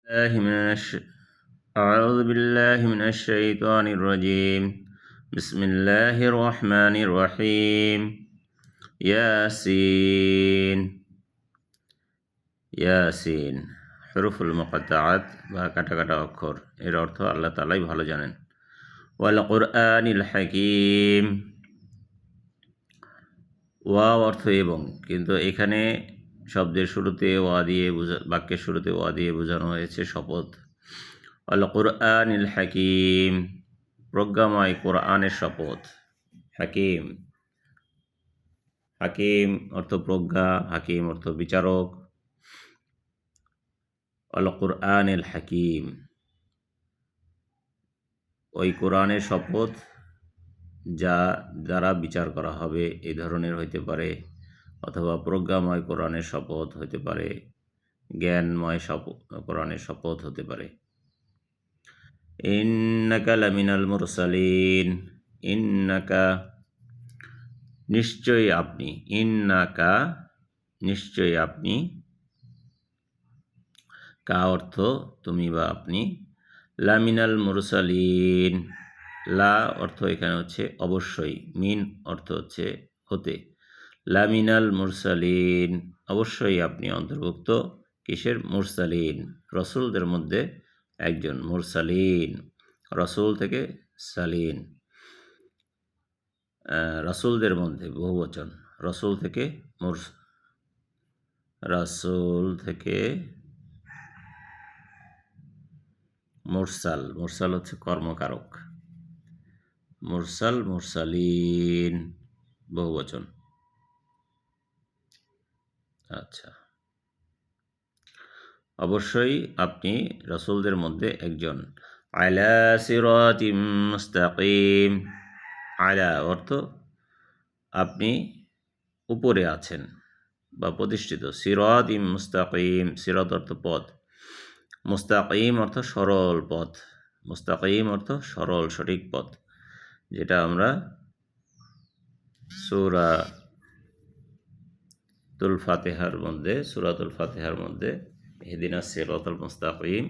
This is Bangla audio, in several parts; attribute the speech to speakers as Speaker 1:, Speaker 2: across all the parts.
Speaker 1: الله من الش... أعوذ بالله من الشيطان الرجيم بسم الله الرحمن الرحيم ياسين ইয়াসিন হরফুল মুকাত্তাআত বা কাটা কাটা অক্ষর এর অর্থ আল্লাহ তাআলাই ভালো জানেন। ওয়াল কুরআনিল হাকীম, ওয়া অর্থ এবং, কিন্তু এখানে শব্দের শুরুতে ওয়া দিয়ে বাক্যের শুরুতে ওয়া দিয়ে বোঝানো হয়েছে শপথ। আল কুরআনিল হাকীম, প্রজ্ঞাময় কোরআনের শপথ। হাকিম, হাকিম অর্থ প্রজ্ঞা, হাকিম অর্থ বিচারক। আল কুরআনিল হাকীম, ওই কোরআনের শপথ যা দ্বারা বিচার করা হবে এই ধরনের হইতে পারে, অথবা প্রজ্ঞাময় কোরআনের শপথ হতে পারে, জ্ঞানময় কোরআনের শপথ হতে পারে। ইন্নাকা লামিনাল মুরসালিন, ইন্নাকা নিশ্চয়ই আপনি, ইন্নাকা নিশ্চয়ই আপনি, কা অর্থ তুমি বা আপনি, লামিনাল মুরসালিন, লা অর্থ এখানে হচ্ছে অবশ্যই, মিন অর্থ হচ্ছে হতে, লামিনাল মুরসালিন অবশ্যই আপনি অন্তর্ভুক্ত কিসের? মুরসালিন, রসুলদের মধ্যে একজন। মুরসালিন রসুল থেকে সালিন, রসুলদের মধ্যে বহুবচন, রসুল থেকে রসুল থেকে মুরসাল, মুরসাল হচ্ছে কর্মকারক, মুরসাল মুরসালিন বহুবচন। আচ্ছা, অবশ্যই আপনি রসুলদের মধ্যে একজন। আলা সিরাতিম মুস্তাকিম, আলা অর্থ আপনি উপরে আছেন বা প্রতিষ্ঠিত। সিরাতিম মুস্তাকিম, সিরাত অর্থ পথ, মুস্তাকিম অর্থ সরল পথ, মুস্তাকিম অর্থ সরল সঠিক পথ, যেটা আমরা সূরাতুল ফাতিহার মধ্যে ইহদিনাস সিরাতাল মুস্তাকিম,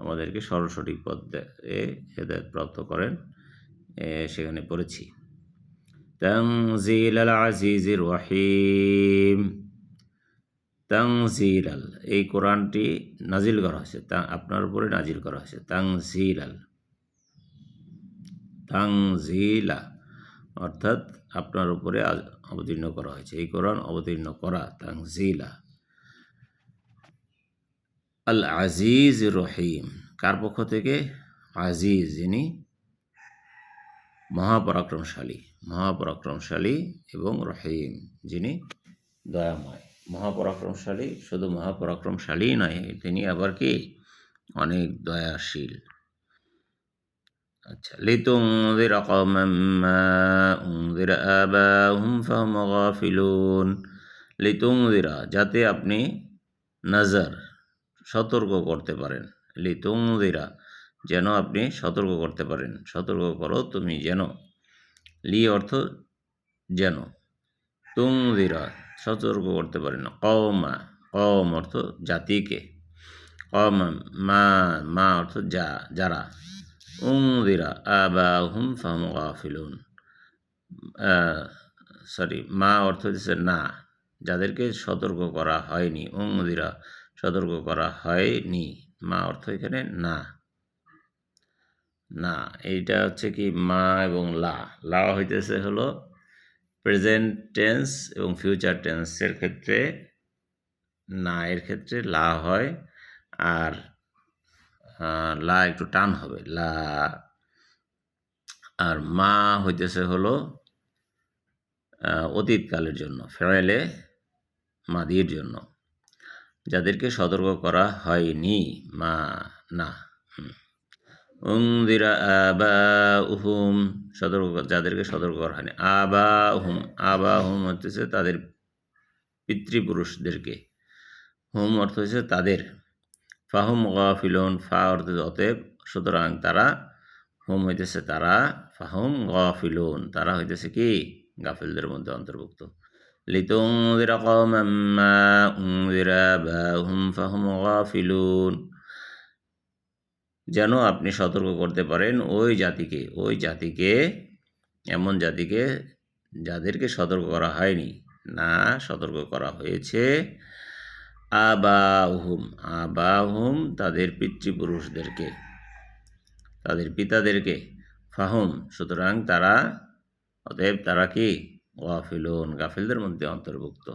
Speaker 1: আমাদেরকে সরল সঠিক পথ হেদায়েত প্রাপ্ত করেন, সেখানে পড়েছি। তানজিলাল আজিজির রহিম, তানজিলাল এই কোরআনটি নাজিল করা হয়েছে, আপনার উপরে নাজিল করা হয়েছে। তানজিলাল, তানজিলা অর্থাৎ আপনার উপরে অবতীর্ণ করা হয়েছে, এই কোরআন অবতীর্ণ করা। তানজিলা আল আজিজ রহিম, কার পক্ষ থেকে? আজিজ যিনি মহাপরাক্রমশালী, মহাপরাক্রমশালী, এবং রহিম যিনি দয়াময়। মহাপরাক্রমশালী, শুধু মহাপরাক্রমশালী নয়, তিনি আবার কি? অনেক দয়াশীল। আচ্ছা, লিতুনযিরা কওমান মা উনযিরা আবাহুম ফাহুম গাফিলুন, লিতুনযিরা যাতে আপনি নজর সতর্ক করতে পারেন, লিতুনযিরা যেন আপনি সতর্ক করতে পারেন, সতর্ক করো তুমি যেন, লি অর্থ যেন, তুনযিরা সতর্ক করতে পারেন, কওমা কওম অর্থ জাতিকে, কওমা মা মা অর্থ যা যারা, উনযিরা আবাহুম ফাহুম গাফিলুন, মা অর্থ হচ্ছে না, যাদেরকে সতর্ক করা হয়নি, উনযিরা সতর্ক করা হয়নি, মা অর্থ এখানে না, না এইটা হচ্ছে কি মা এবং লা, লা হইতেছে হলো প্রেজেন্ট টেন্স এবং ফিউচার টেন্সের ক্ষেত্রে না, এর ক্ষেত্রে লা হয়, আর লা একটু টান হবে, লা। আর মা হইতেছে হলো অতীতকালের জন্য, ফেলে মাদির জন্য, যাদেরকে সতর্ক করা হয়নি, মা না। উনযিরা আবাউহুম যাদেরকে সতর্ক করা হয়নি, আবাউহুম, আবাউহুম হচ্ছে তাদের পিতৃপুরুষদেরকে, হুম অর্থ হচ্ছে তাদের, ফাহুম গাফিলুন, ফা অর্থ অতএব, সুতরাং তারা, হুম হইতেছে তারা, ফাহুম গাফিলুন তারা হইতেছে কি? গাফিলদের মধ্যে অন্তর্ভুক্ত। লিতুনযিরা কওমান মা উনযিরা আবাহুম ফাহুম গাফিলুন, যেন আপনি সতর্ক করতে পারেন ওই জাতিকে এমন জাতিকে যাদেরকে সতর্ক করা হয়নি, না সতর্ক করা হয়েছে আবাহুম তাদের পিতৃপুরুষদেরকে, তাদের পিতাদেরকে, ফাহুম সুতরাং তারা, অতএব তারা কি গাফিলদের মধ্যে অন্তর্ভুক্ত।